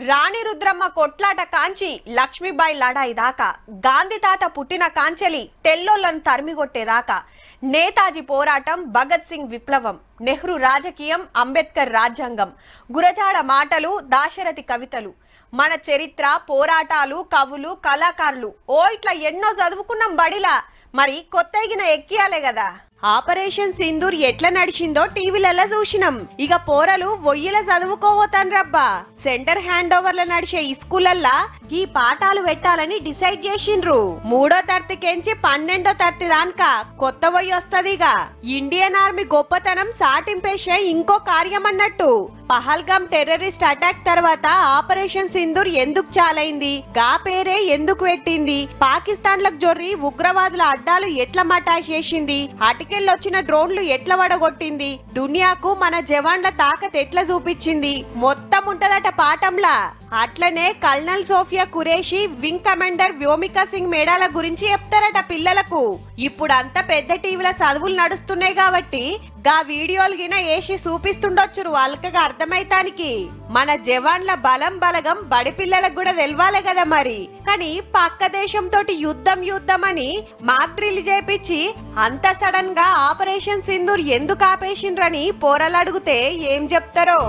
రాణి రుద్రమ్మ కొట్లాట కాంచి లక్ష్మీబాయి లడాయి దాకా, గాంధీ తాత పుట్టిన కాంచెలి తెల్లోళ్లను తరిమిగొట్టేదాకా, నేతాజీ పోరాటం, భగత్ సింగ్ విప్లవం, నెహ్రూ రాజకీయం, అంబేద్కర్ రాజ్యాంగం, గురజాడ మాటలు, దాశరథి కవితలు, మన చరిత్ర, పోరాటాలు, కవులు, కళాకారులు, ఓ ఇట్లా ఎన్నో చదువుకున్నాం బడిలా. మరి కొత్త ఎక్కియాలే కదా. ఆపరేషన్ సింధూర్ ఎట్లా నడిచిందో టీవీలలో చూసినాం. ఇక పోరలు ఒయ్యిల చదువుకోవతాన్రబ్బా. సెంటర్ హ్యాండ్ ఓవర్ల నడిచే స్కూలల్లా ఈ పాఠాలు పెట్టాలని డిసైడ్ చేసిండ్రు. 3వ తరగతికెంచి 12వ తరగతి దాకా కొత్త వయ్యి వస్తదిగా. ఇండియన్ ఆర్మీ గొప్పతనం సాటింపేసే ఇంకో కార్యం అన్నట్టు. పహల్గాం టెర్రరిస్ట్ అటాక్ తర్వాత ఆపరేషన్ సింధూర్ ఎందుకు చాలైంది, గా పేరే ఎందుకు పెట్టింది, పాకిస్తాన్ లకు జొర్రి ఉగ్రవాదుల అడ్డాలు ఎట్లా మటాష్ చేసింది, అటికెళ్ళొచ్చిన డ్రోన్లు ఎట్లా వడగొట్టింది, దునియాకు మన జవాన్ల తాకత్ ఎట్లా చూపించింది, మొత్తం ఉంటదట పాఠంలా. అట్లనే colonel Sofiya Qureshi, wing commander Vyomika Singh మేడాల గురించి చెప్తారట పిల్లలకు. ఇప్పుడు అంత పెద్ద టీవీల చదువులు నడుస్తున్నాయి కాబట్టి గా వీడియోలు గిన వేసి చూపిస్తుండొచ్చు వాళ్ళకి అర్థమైతానికి. మన జవాన్ల బలం బలగం బడి పిల్లలకు కూడా తెలవాలి కదా మరి. కానీ పక్క దేశంతో యుద్ధం అని మాక్ డ్రిల్ చేపించి అంత సడన్ గా ఆపరేషన్ సింధూర్ ఎందుకు ఆపేసిండ్రని పోరలు అడిగితే ఏం చెప్తారో.